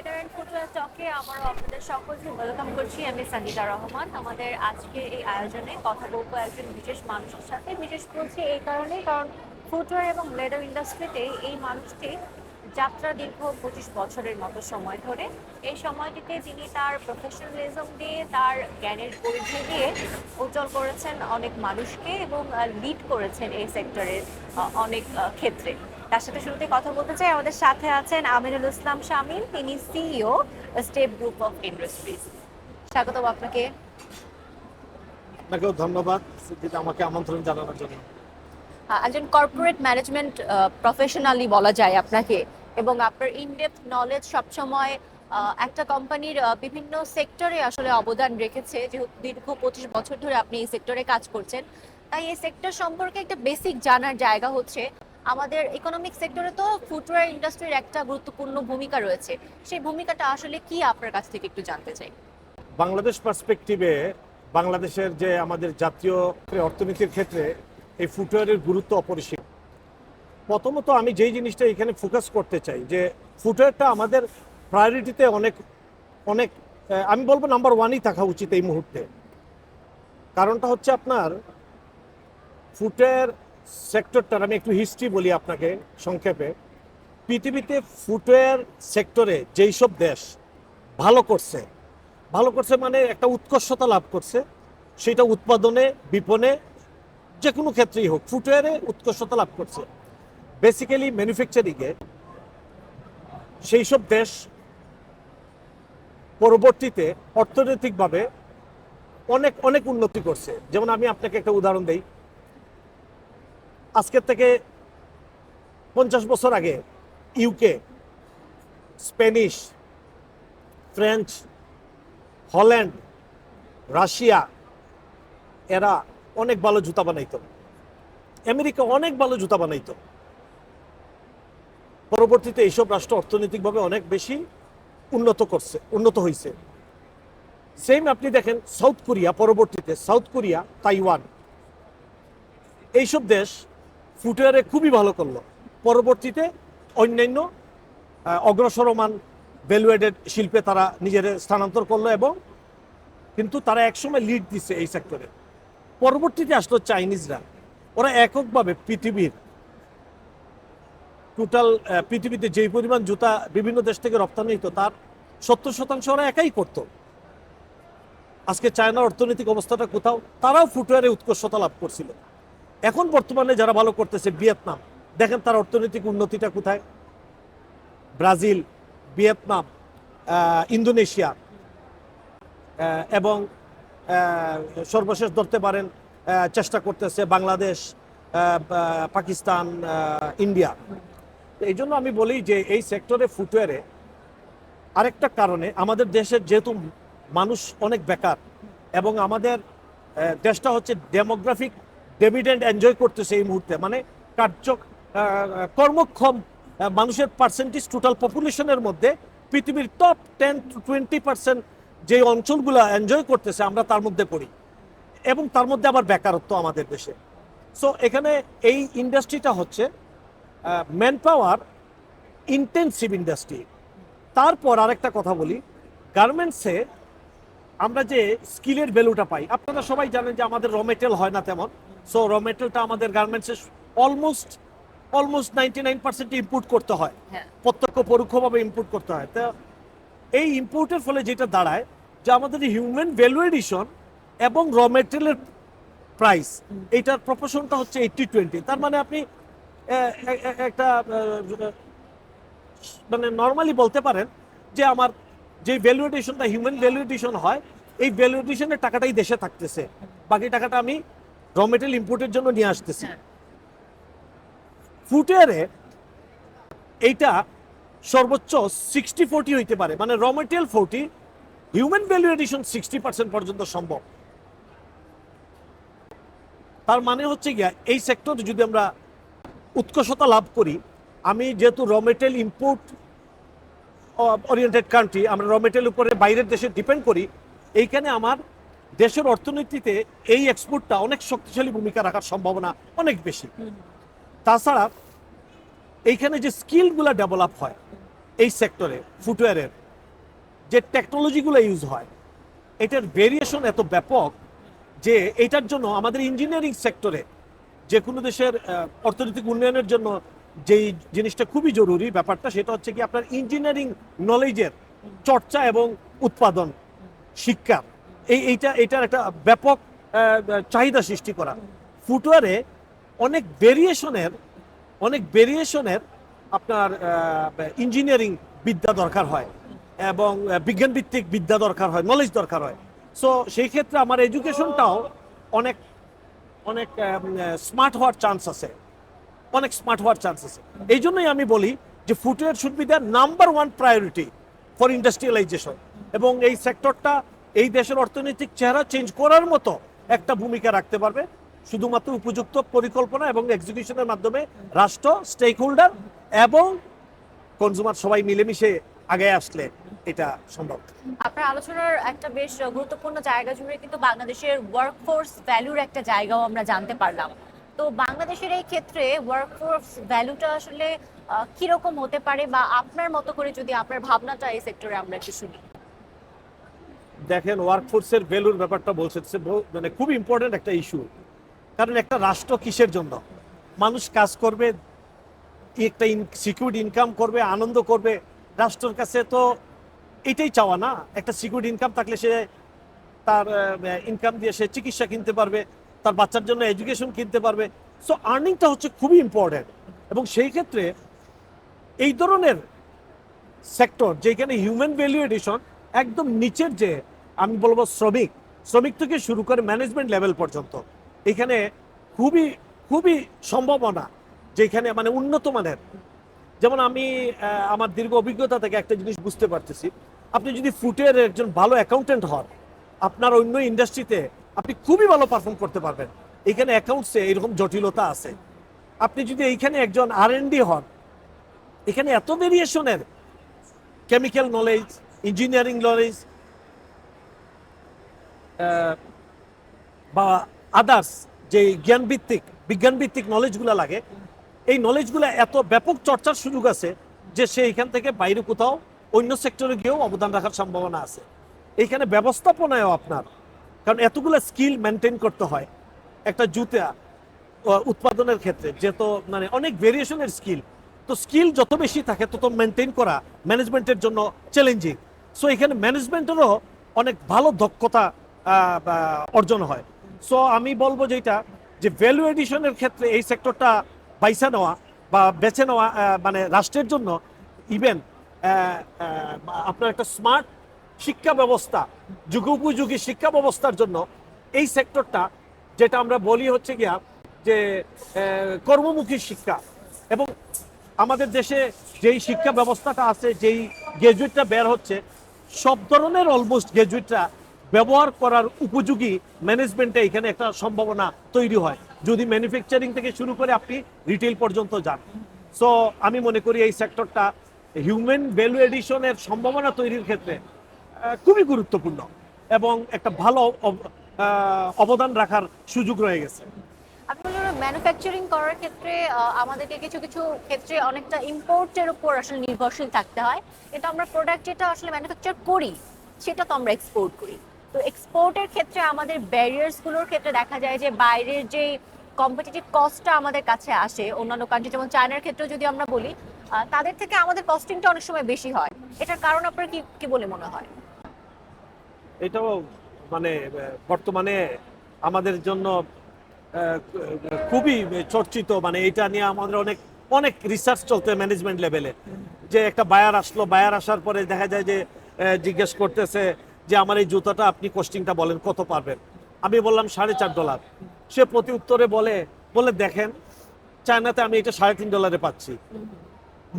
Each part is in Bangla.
লেদার অ্যান্ড ফুটওয়্যার টকে আবারও আপনাদের সকলকে ওয়েলকাম করছি। আমি সঙ্গীতা রহমান। আমাদের আজকে এই আয়োজনে কথা বলবো একজন বিশেষ মানুষের সাথে। বিশেষ বলছি এই কারণেই, কারণ ফুটওয়্যার এবং লেদার ইন্ডাস্ট্রিতে এই মানুষটি যাত্রা দীর্ঘ 25 বছরের মতো সময় ধরে। এই সময়টিতে তিনি তার প্রফেশনালিজম দিয়ে, তার জ্ঞানের পরিধি দিয়ে উজ্জ্বল করেছেন অনেক মানুষকে এবং লিড করেছেন এই সেক্টরের অনেক ক্ষেত্রে। তার সাথে শুরুতে কথা বলতে চাই, আমাদের সাথে আছেন আমিনুল ইসলাম শামীম। তিনি CEO, step group of industries. স্বাগত আপনাকে। আপনাকেও ধন্যবাদ যেটা আমাকে আমন্ত্রণ জানানোর জন্য। একজন কর্পোরেট ম্যানেজমেন্ট প্রফেশনালি বলা যায় আপনাকে, এবং আপনার ইনডেপথ নলেজ সবসময় একটা কোম্পানির বিভিন্ন সেক্টরে আসলে অবদান রেখেছে। যেহেতু দীর্ঘ 25 বছর ধরে আপনি এই সেক্টরে কাজ করছেন, তাই এই সেক্টর সম্পর্কে একটা বেসিক জানার জায়গা হচ্ছে। আমাদের ইকোনমিক সেক্টরে তো ফুটওয়্যার ইন্ডাস্ট্রির একটা গুরুত্বপূর্ণ ভূমিকা রয়েছে। সেই ভূমিকাটা আসলে কি আপনার কাছ থেকে একটু জানতে চাই। বাংলাদেশ পার্সপেক্টিভে বাংলাদেশের যে আমাদের জাতীয় অর্থনীতির ক্ষেত্রে এই ফুটওয়্যারের গুরুত্ব অপরিসীম। প্রথমত আমি যেই জিনিসটা এখানে ফোকাস করতে চাই যে ফুটওয়্যারটা আমাদের প্রায়োরিটিতে অনেক অনেক আমি বলবো নাম্বার ওয়ানই থাকা উচিত এই মুহূর্তে। কারণটা হচ্ছে আপনার ফুটওয়্যার সেক্টরটার, আমি একটু হিস্ট্রি বলি আপনাকে সংক্ষেপে। পৃথিবীতে ফুটওয়্যার সেক্টরে যেই সব দেশ ভালো করছে মানে একটা উৎকর্ষতা লাভ করছে, সেটা উৎপাদনে, বিপণে, যে কোনো ক্ষেত্রেই হোক ফুটওয়্যারে উৎকর্ষতা লাভ করছে, বেসিক্যালি ম্যানুফ্যাকচারিংয়ে। সেই সব দেশ পরবর্তীতে অর্থনৈতিকভাবে অনেক অনেক উন্নতি করছে। যেমন আমি আপনাকে একটা উদাহরণ দেই। আজকের থেকে 50 বছর আগে UK, Spanish, French, Holland, Russia এরা অনেক ভালো জুতা বানাইতো। আমেরিকা অনেক ভালো জুতা বানাইতো। পরবর্তীতে এইসব রাষ্ট্র অর্থনৈতিকভাবে অনেক বেশি উন্নত হয়েছে। সেম আপনি দেখেন সাউথ কোরিয়া, পরবর্তীতে সাউথ কোরিয়া, তাইওয়ান, এইসব দেশ ফুটওয়্যারে খুবই ভালো করলো। পরবর্তীতে অন্যান্য অগ্রসরমান ভ্যালুয়েডেড শিল্পে তারা নিজেদের স্থানান্তর করলো, এবং কিন্তু তারা একসময় লিড দিচ্ছে এই সেক্টরে। পরবর্তীতে আসলো চাইনিজরা। ওরা এককভাবে পৃথিবীতে যেই পরিমাণ জুতা বিভিন্ন দেশ থেকে রপ্তানি হতো তার 70% ওরা একাই করত। আজকে চায়নার অর্থনৈতিক অবস্থাটা কোথাও, তারাও ফুটওয়্যারে উৎকর্ষতা লাভ করছিল। এখন বর্তমানে যারা ভালো করতেছে ভিয়েতনাম, দেখেন তার অর্থনৈতিক উন্নতিটা কোথায়। ব্রাজিল, ভিয়েতনাম, ইন্দোনেশিয়া, এবং সর্বশেষ ধরতে পারেন চেষ্টা করতেছে বাংলাদেশ, পাকিস্তান, ইন্ডিয়া। এই জন্য আমি বলি যে এই সেক্টরে ফুটওয়্যারে আরেকটা কারণে আমাদের দেশের যেহেতু মানুষ অনেক বেকার, এবং আমাদের দেশটা হচ্ছে ডেমোগ্রাফিক ডিভিডেন্ড এনজয় করতেছে এই মুহূর্তে, মানে কর্মক্ষম মানুষের পার্সেন্টেজ টোটাল পপুলেশনের মধ্যে পৃথিবীর টপ 10-20% যে অঞ্চলগুলো এনজয় করতেছে আমরা তার মধ্যে পড়ি, এবং তার মধ্যে আবার বেকারত্ব আমাদের দেশে। সো এখানে এই ইন্ডাস্ট্রিটা হচ্ছে ম্যান পাওয়ার ইন্টেন্সিভ ইন্ডাস্ট্রি। তারপর আরেকটা কথা বলি, গার্মেন্টসে আমরা যে স্কিলের ভ্যালুটা পাই, আপনারা সবাই জানেন যে আমাদের র মেটেরিয়াল হয় না তেমন। সো র মেটেরিয়ালটা আমাদের গার্মেন্টসে অলমোস্ট 99% ইম্পোর্ট করতে হয়, প্রত্যক্ষ পরোক্ষভাবে ইম্পোর্ট করতে হয়। তো এই ইম্পোর্টের ফলে যেটা দাঁড়ায় যে আমাদের হিউম্যান ভ্যালু এডিশন এবং র মেটেরিয়ালের প্রাইস, এইটার প্রপোর্শনটা হচ্ছে 80-20। তার মানে আপনি একটা মানে নর্মালি বলতে পারেন যে আমার যে ভ্যালু এডিশনটা হিউম্যান ভ্যালু এডিশন হয়, এই ভ্যালু এডিশনের টাকাটাই দেশে থাকতেছে, বাকি টাকাটা আমি র মেটেরিয়াল ইম্পোর্টের জন্য নিয়ে আসতেছি। ফুটওয়্যারে এইটা সর্বোচ্চ 60-40 হইতে পারে, মানে র মেটেরিয়াল 40, হিউম্যান ভ্যালু এডিশন 60% পর্যন্ত সম্ভব। তার মানে হচ্ছে গিয়া এই সেক্টরে যদি আমরা উৎকর্ষতা লাভ করি, আমি যেহেতু র মেটেরিয়াল ইম্পোর্ট ওরিয়েন্টেড কান্ট্রি, আমরা র মেটেরিয়াল উপরে বাইরের দেশে ডিপেন্ড করি, এইখানে আমার দেশের অর্থনীতিতে এই এক্সপোর্টটা অনেক শক্তিশালী ভূমিকা রাখার সম্ভাবনা অনেক বেশি। তাছাড়া এইখানে যে স্কিলগুলো ডেভেলপ হয় এই সেক্টরে ফুটওয়্যারের, যে টেকনোলজিগুলো ইউজ হয় এটার ভেরিয়েশন এত ব্যাপক যে এটার জন্য আমাদের ইঞ্জিনিয়ারিং সেক্টরে যে কোনো দেশের অর্থনৈতিক উন্নয়নের জন্য যেই জিনিসটা খুবই জরুরি ব্যাপারটা সেটা হচ্ছে কি আপনার ইঞ্জিনিয়ারিং নলেজের চর্চা এবং উৎপাদন শিক্ষা এইটার একটা ব্যাপক চাহিদা সৃষ্টি করা। ফুটওয়ারে অনেক ভেরিয়েশনের আপনার ইঞ্জিনিয়ারিং বিদ্যা দরকার হয় এবং বিজ্ঞান ভিত্তিক বিদ্যা দরকার হয়, নলেজ দরকার হয়। সো সেই ক্ষেত্রে আমার এডুকেশনটাও অনেক অনেক স্মার্ট হওয়ার চান্স আছে, অনেক স্মার্ট হওয়ার চান্স আছে। এই জন্যই আমি বলি যে footwear should be the number one priority for industrialisation, এবং এই সেক্টরটা এই দেশের অর্থনৈতিক চেহারা চেঞ্জ করার মতো একটা ভূমিকা রাখতে পারবে শুধুমাত্র উপযুক্ত পরিকল্পনা এবং এক্সিকিউশনের মাধ্যমে রাষ্ট্র, স্টেক হোল্ডার এবং কনজিউমার সবাই মিলেমিশে আগে আসলে এটা সম্ভব। আপনার আলোচনার একটা বেশ গুরুত্বপূর্ণ জায়গা জুড়ে কিন্তু বাংলাদেশের ওয়ার্কফোর্স ভ্যালুর একটা জায়গাও আমরা জানতে পারলাম। তো বাংলাদেশের এই ক্ষেত্রে ওয়ার্কফোর্স ভ্যালুটা আসলে কিরকম হতে পারে, বা আপনার মতো করে যদি আপনার ভাবনাটা এই সেক্টরে আমরা একটু শুনি। দেখেন, ওয়ার্কফোর্সের ভ্যালুর ব্যাপারটা বলছে মানে খুব ইম্পর্টেন্ট একটা ইস্যু। কারণ একটা রাষ্ট্র কিসের জন্য? মানুষ কাজ করবে, একটা সিকিউর ইনকাম করবে, আনন্দ করবে। রাষ্ট্রের কাছে তো এটাই চাওয়া না, একটা সিকিউর ইনকাম থাকলে সে তার ইনকাম দিয়ে সে চিকিৎসা কিনতে পারবে, তার বাচ্চার জন্য এডুকেশন কিনতে পারবে। সো আর্নিংটা হচ্ছে খুবই ইম্পর্টেন্ট। এবং সেই ক্ষেত্রে এই ধরনের সেক্টর যেখানে হিউম্যান ভ্যালু এডিশন একদম নিচের, যে আমি বলবো শ্রমিক থেকে শুরু করে ম্যানেজমেন্ট লেভেল পর্যন্ত, এখানে খুবই খুবই সম্ভাবনা যেখানে মানে উন্নত মানের। যেমন আমি আমার দীর্ঘ অভিজ্ঞতা থেকে একটা জিনিস বুঝতে পারতেছি, আপনি যদি ফুটের একজন ভালো অ্যাকাউন্টেন্ট হন, আপনার অন্য ইন্ডাস্ট্রিতে আপনি খুবই ভালো পারফর্ম করতে পারবেন। এখানে অ্যাকাউন্টসে এরকম জটিলতা আছে। আপনি যদি এইখানে একজন R&D হন, এখানে এত ভেরিয়েশনের কেমিক্যাল নলেজ, ইঞ্জিনিয়ারিং নলেজ বা আদার্স যে বিজ্ঞান ভিত্তিক নলেজগুলো লাগে, এই নলেজগুলো এত ব্যাপক চর্চার সুযোগ আছে যে সে এখান থেকে বাইরে কোথাও অন্য সেক্টরে গিয়েও অবদান রাখার সম্ভাবনা আছে। এইখানে ব্যবস্থাপনায়ও আপনার, কারণ এতগুলো স্কিল মেনটেন করতে হয় একটা জুতা উৎপাদনের ক্ষেত্রে, যে তো মানে অনেক ভেরিয়েশনের স্কিল, তো স্কিল যত বেশি থাকে তত মেনটেন করা ম্যানেজমেন্টের জন্য চ্যালেঞ্জিং। সো এখানে ম্যানেজমেন্টেরও অনেক ভালো দক্ষতা অর্জন হয়। সো আমি বলবো যেটা যে ভ্যালু এডিশনের ক্ষেত্রে এই সেক্টরটা বাইসা নেওয়া বা বেছে নেওয়া মানে রাষ্ট্রের জন্য, ইভেন আপনার একটা স্মার্ট শিক্ষা ব্যবস্থা, যুগোপযোগী শিক্ষা ব্যবস্থার জন্য এই সেক্টরটা, যেটা আমরা বলি হচ্ছে গিয়া যে কর্মমুখী শিক্ষা, এবং আমাদের দেশে যেই শিক্ষা ব্যবস্থাটা আছে, যেই গ্র্যাজুয়েটটা বের হচ্ছে, সব ধরনের অলমোস্ট গ্র্যাজুয়েটরা ব্যবহার করার উপযোগী ম্যানেজমেন্টে এখানে একটা সম্ভাবনা তৈরি হয় যদি ম্যানুফ্যাকচারিং থেকে শুরু করে আপনি রিটেল পর্যন্ত যান। সো আমি মনে করি এই সেক্টরটা হিউম্যান ভ্যালু এডিশনের সম্ভাবনা তৈরির ক্ষেত্রে খুবই গুরুত্বপূর্ণ এবং একটা ভালো অবদান রাখার সুযোগ রয়ে গেছে। আপনি বললেন ম্যানুফ্যাকচারিং করার ক্ষেত্রে আমাদেরকে কিছু কিছু ক্ষেত্রে অনেকটা ইম্পোর্টের উপর আসলে নির্ভরশীল থাকতে হয়, কিন্তু আমরা প্রোডাক্ট যেটা আসলে ম্যানুফ্যাকচার করি সেটা তো আমরা এক্সপোর্ট করি। তো এক্সপোর্টের ক্ষেত্রে আমাদের ব্যারিয়ার্সগুলোর ক্ষেত্রে দেখা যায় যে বাইরের যে কম্পিটিটিভ কস্টটা আমাদের কাছে আসে, অন্যান্য কান্ট্রি যেমন চায়নার ক্ষেত্রে যদি আমরা বলি, তাদের থেকে আমাদের কস্টিংটা অনেক সময় বেশি হয়। এটার কারণ আপনার কি বলে মনে হয়? এটাও মানে বর্তমানে আমাদের জন্য খুবই চর্চিত, মানে এটা নিয়ে আমাদের অনেক অনেক রিসার্চ চলতে ম্যানেজমেন্ট লেভেলে, যে একটা বায়ার আসলো, বায়ার আসার পরে দেখা যায় যে জিজ্ঞেস করতেছে যে আমার এই জুতাটা আপনি কস্টিংটা বলেন কত পারবেন। আমি বললাম $4.5। সে প্রতি উত্তরে বলে দেখেন চায়নাতে আমি এটা $3.5 পাচ্ছি।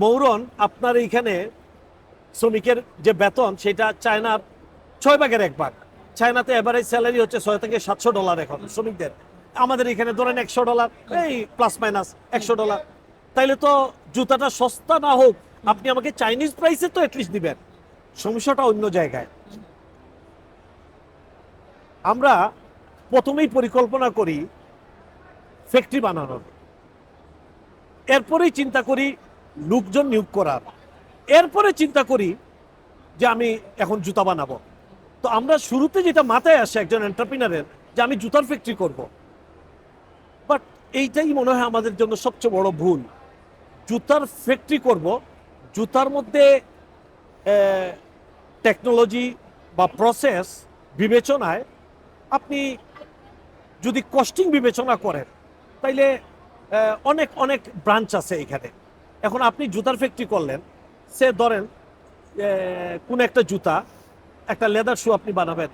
মৌরন আপনার এইখানে শ্রমিকের যে বেতন সেটা চায়নার 6 ভাগের 1 ভাগ। চায়নাতে এভারেজ স্যালারি হচ্ছে $600 থেকে $700 এখন শ্রমিকদের, আমাদের এখানে ধরেন $100, এই প্লাস মাইনাস $100। তাইলে তো জুতাটা সস্তা না হোক, আপনি আমাকে চাইনিজ প্রাইসে তো অ্যাটলিস্ট দিবেন। সমস্যাটা অন্য জায়গায়। আমরা প্রথমেই পরিকল্পনা করি ফ্যাক্টরি বানানোর, এরপরেই চিন্তা করি লোকজন নিয়োগ করার, এরপরে চিন্তা করি যে আমি এখন জুতা বানাবো। তো আমরা শুরুতে যেটা মাথায় আসে একজন এন্টারপ্রিনারের, যে আমি জুতার ফ্যাক্টরি করব, বাট এইটাই মনে হয় আমাদের জন্য সবচেয়ে বড় ভুল। জুতার ফ্যাক্টরি করব, জুতার মধ্যে টেকনোলজি বা প্রসেস বিবেচনায় আপনি যদি কস্টিং বিবেচনা করেন, তাইলে অনেক অনেক ব্রাঞ্চ আছে এখানে। এখন আপনি জুতার ফ্যাক্টরি করলেন, সে ধরেন কোন একটা জুতা, একটা লেদার শু আপনি বানাবেন,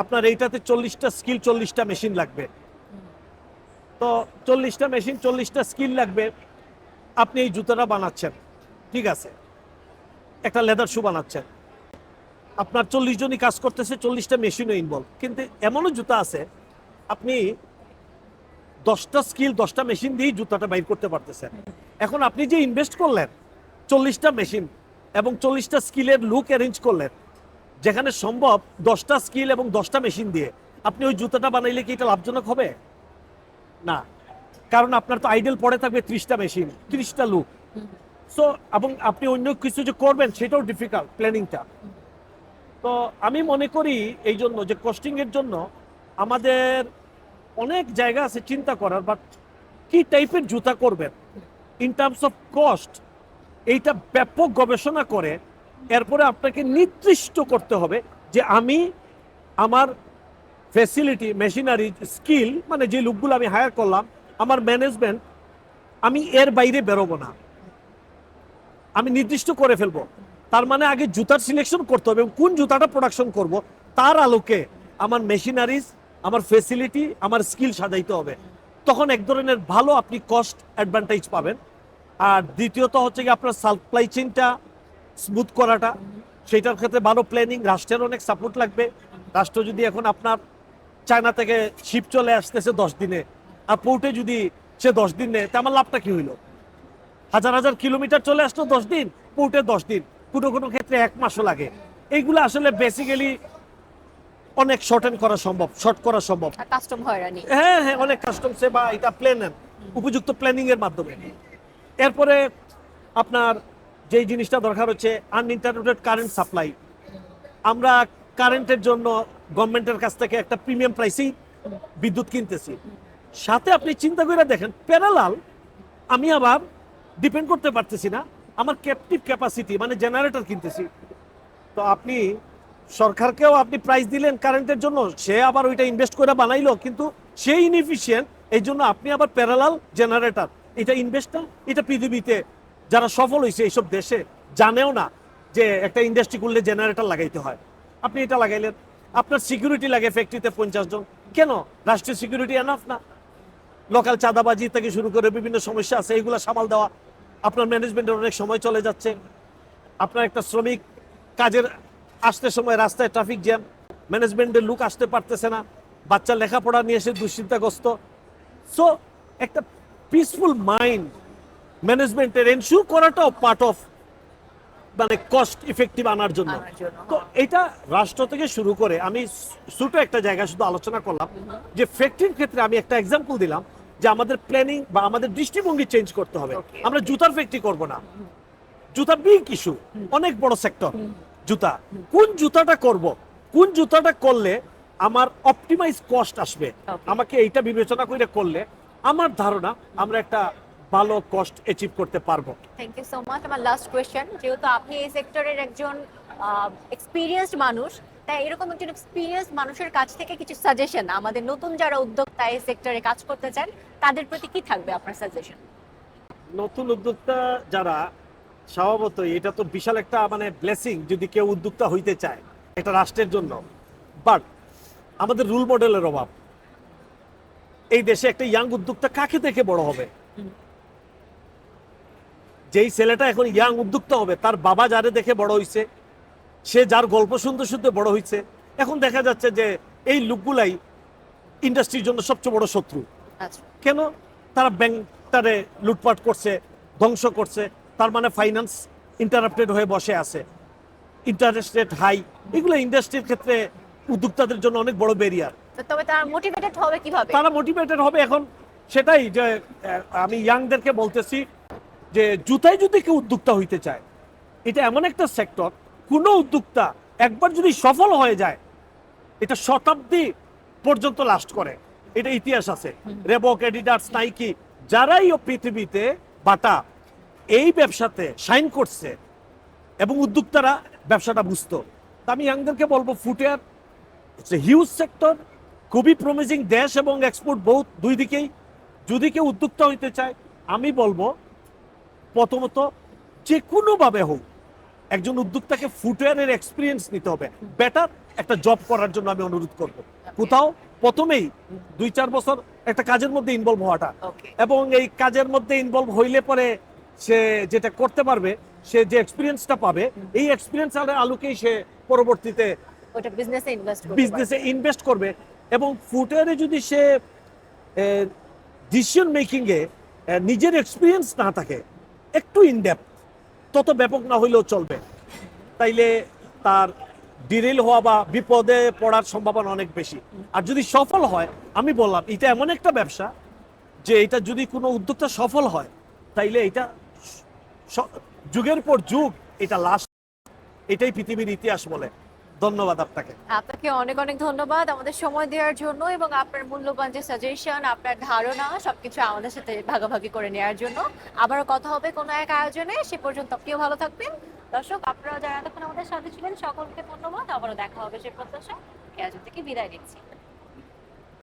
আপনার এইটাতে 40টা স্কিল, 40টা মেশিন লাগবে। তো 40টা মেশিন, 40টা স্কিল লাগবে। আপনি এই জুতাটা বানাচ্ছেন, ঠিক আছে, একটা লেদার শু বানাচ্ছেন, আপনার 40 জনই কাজ করতেছে, 40টা মেশিনও ইনভলভ। কিন্তু এমনও জুতা আছে আপনি 10টা স্কিল, 10টা মেশিন দিয়েই জুতাটা বাইর করতে পারতেছেন। এখন আপনি যে ইনভেস্ট করলেন 40টা মেশিন এবং 40টা স্কিলের লুক অ্যারেঞ্জ করলেন, যেখানে সম্ভব 10টা স্কিল এবং 10টা মেশিন দিয়ে আপনি ওই জুতাটা বানাইলে কি এটা লাভজনক হবে? না, কারণ আপনার তো আইডেল পড়ে থাকবে 30টা মেশিন, 30টা লুক। সো এবং আপনি অন্য কিছু যে করবেন সেটাও ডিফিকাল্ট, প্ল্যানিংটা। তো আমি মনে করি এই জন্য যে কস্টিং এর জন্য আমাদের অনেক জায়গা আছে চিন্তা করার, বাট কি টাইপের জুতা করবেন ইন টার্মস অফ কস্ট, এইটা ব্যাপক গবেষণা করে এরপরে আপনাকে নির্দিষ্ট করতে হবে যে আমি আমার ফ্যাসিলিটি, মেশিনারি, স্কিল, মানে যে লোকগুলো আমি হায়ার করলাম, আমার ম্যানেজমেন্ট, আমি এর বাইরে বেরোবো না, আমি নির্দিষ্ট করে ফেলবো। তার মানে আগে জুতার সিলেকশন করতে হবে এবং কোন জুতাটা প্রোডাকশন করব তার আলোকে আমার মেশিনারিজ, আমার ফেসিলিটি, আমার স্কিল সাজাইতে হবে। তখন এক ধরনের ভালো আপনি কস্ট অ্যাডভান্টেজ পাবেন। আর দ্বিতীয়ত হচ্ছে কি আপনার সাপ্লাই চেইনটা স্মুথ করাটা, সেটার ক্ষেত্রে ভালো প্ল্যানিং, রাষ্ট্রের অনেক সাপোর্ট লাগবে। রাষ্ট্র যদি এখন আপনার চায়না থেকে শিপ চলে আসতেছে 10 দিনে, আর পোর্টে যদি সে 10 দিন নেয়, তা আমার লাভটা কি হইলো? হাজার হাজার কিলোমিটার চলে আসলো 10 দিন, পোর্টে 10 দিন, কোনো কোনো ক্ষেত্রে 1 মাসও লাগে। এইগুলো আসলে বেসিক্যালি অনেক শর্টেন করা সম্ভব, শর্ট করা সম্ভব। কাস্টম হয়রানি। হ্যাঁ হ্যাঁ, অনেক কাস্টমসে বা এটা প্ল্যান, উপযুক্ত প্ল্যানিং এর মাধ্যমে। এরপরে আপনার যেই জিনিসটা দরকার হচ্ছে আনইন্টারপ্টেড কারেন্ট সাপ্লাই। আমরা কারেন্টের জন্য গভর্নমেন্টের কাছ থেকে একটা প্রিমিয়াম প্রাইসেই বিদ্যুৎ কিনতেছি। সাথে আপনি চিন্তা করে দেখেন, প্যারালাল আমি আবার ডিপেন্ড করতে পারতেছি না, আমার ক্যাপটিভ ক্যাপাসিটি মানে জেনারেটর কিনতেছি। তো আপনি সরকারকেও আপনি প্রাইস দিলেন কারেন্টের জন্য, সে আবার ওইটা ইনভেস্ট করে বানাইলো, কিন্তু সে ইনএফিশিয়েন্ট, এই জন্য আপনি আবার প্যারালাল জেনারেটর। এটা ইনভেস্টটা, এটা পৃথিবীতে যারা সফল হয়েছে এইসব দেশে জানেও না যে একটা ইন্ডাস্ট্রি করলে জেনারেটর লাগাইতে হয়। আপনি এটা লাগাইলেন, আপনার সিকিউরিটি লাগে ফ্যাক্টরিতে 50 জন, কেন? রাষ্ট্রীয় সিকিউরিটি এনাফ না? লোকাল চাঁদাবাজি থেকে শুরু করে বিভিন্ন সমস্যা আছে, এইগুলো সামাল দেওয়া, আপনার ম্যানেজমেন্টের অনেক সময় চলে যাচ্ছে। আপনার একটা শ্রমিক কাজের আসতে সময় রাস্তায় ট্রাফিক জ্যাম, ম্যানেজমেন্টের লোক আসতে পারতেছে না, বাচ্চা লেখাপড়া নিয়ে এসে দুশ্চিন্তাগ্রস্ত। সো একটা পিসফুল মাইন্ড ম্যানেজমেন্টের এনশিওর করাটাও পার্ট অফ মানে কস্ট ইফেক্টিভ আনার জন্য। তো এটা রাষ্ট্র থেকে শুরু করে, আমি ছোট একটা জায়গা শুধু আলোচনা করলাম যে ফ্যাক্টরির ক্ষেত্রে আমি একটা এক্সাম্পল দিলাম যে আমাদের প্ল্যানিং বা আমাদের দৃষ্টিভঙ্গি চেঞ্জ করতে হবে। আমরা জুতার ফ্যাক্টরি করব না, জুতা বিগ ইস্যু, অনেক বড় সেক্টর জুতা। কোন জুতাটা করব, কোন জুতাটা করলে আমার অপটিমাইজ কস্ট আসবে, আমাকে এইটা বিবেচনা করে করলে আমার ধারণা আমরা একটা ভালো কস্ট অ্যাচিভ করতে পারবো। Thank you so much. আমার লাস্ট কোয়েশ্চেন, যেহেতু আপনি এই সেক্টরের একজন এক্সপিরিয়েন্সড মানুষ, তাই এরকম একজন এক্সপিরিয়েন্সড মানুষের কাছ থেকে কিছু সাজেশন আমাদের নতুন যারা উদ্যোক্তা এই সেক্টরে কাজ করতে চান তাদের প্রতি কি থাকবে আপনার সাজেশন? নতুন উদ্যোক্তা যারা, স্বভাবতই এটা তো বিশাল একটা মানে ব্লেসিং যদি কেউ উদ্যোক্তা হইতে চায় একটা রাষ্ট্রের জন্য, বাট আমাদের রোল মডেলের অভাব। এই দেশে একটা ইয়াং উদ্যোক্তা কাকে দেখে বড় হবে? যেই ছেলেটা এখন ইয়াং উদ্যোক্তা হবে তার বাবা যারে দেখে বড় হইছে, সে যার গল্প শুনতে শুনতে বড় হইছে। এখন দেখা যাচ্ছে যে এই লোকগুলাই ইন্ডাস্ট্রির জন্য সবচেয়ে বড় শত্রু। আচ্ছা, কেন? তারা ব্যাংকটারে লুটপাট করছে, ধ্বংস করছে, তার মানে ফাইন্যান্স ইন্টারাপ্টেড হয়ে বসে আছে, ইন্টারেস্ট রেট হাই, এগুলো ইন্ডাস্ট্রির ক্ষেত্রে উদ্যোক্তাদের জন্য অনেক বড় ব্যারিয়ার। তবে তারা মোটিভেটেড হবে কিভাবে? তারা মোটিভেটেড হবে এখন সেটাই যে আমি ইয়াংদেরকে বলতেছি যে জুতায় যদি কেউ উদ্যোক্তা হইতে চায়, এটা এমন একটা সেক্টর কোনো উদ্যোক্তা একবার যদি সফল হয়ে যায়, এটা শতাব্দী পর্যন্ত লাস্ট করে, এটা ইতিহাস আছে। রেবক, এডিডাস, নাইকি, যারাই পৃথিবীতে বাটা এই ব্যবসাতে শাইন করছে এবং উদ্যোক্তারা ব্যবসাটা বুঝতো। তা আমি ইয়াংদেরকে বলবো, ফুটওয়্যার হিউজ সেক্টর, খুবই প্রমিজিং, দেশ এবং এক্সপোর্ট বহুত দুই দিকেই। যদি কেউ উদ্যোক্তা হইতে চায়, আমি বলবো প্রথমত যে কোনোভাবে হোক একজন উদ্যোক্তাকে ফুটওয়্যারের এক্সপিরিয়েন্স নিতে হবে। বেটার একটা জব করার জন্য আমি অনুরোধ করব, কোথাও প্রথমেই 2-4 বছর একটা কাজের মধ্যে ইনভলভ হওয়াটা, ওকে, এবং এই কাজের মধ্যে ইনভলভ হইলে পরে সে যেটা করতে পারবে, সে যে এক্সপিরিয়েন্সটা পাবে, এই এক্সপিরিয়েন্স আলোকেই সে পরবর্তীতে ওটা বিজনেসে ইনভেস্ট করতে বিজনেসে ইনভেস্ট করবে। এবং ফুটওয়্যারে যদি সে ডিসিশন মেকিংয়ে নিজের এক্সপিরিয়েন্স না থাকে, একটু ইনডেপথ, তত ব্যাপক না হইলেও চলবে, তাইলে তার ডিরেল হওয়া বা বিপদে পড়ার সম্ভাবনা অনেক বেশি। আর যদি সফল হয়, আমি বললাম এটা এমন একটা ব্যবসা যে এটা যদি কোনো উদ্যোক্তা সফল হয়, তাইলে এটা যুগের পর যুগ এটা লাস্ট, এটাই পৃথিবীর ইতিহাস বলে। ধন্যবাদ আপনাকে। আপনাকে অনেক অনেক ধন্যবাদ আমাদের সময় দেওয়ার জন্য এবং আপনার মূল্যবান যে সাজেশন, আপনার ধারণা সবকিছু আমাদের সাথে ভাগাভাগি করে নেওয়ার জন্য। আবারও কথা হবে কোনো এক আয়োজনে, সে পর্যন্ত আপনিও ভালো থাকবেন। দর্শক, আপনারা যারা এতক্ষণ আমাদের সাথে ছিলেন সকলকে ধন্যবাদ। আবারও দেখা হবে সে প্রত্যাশা। এই আয়োজন থেকে বিদায় নিচ্ছি।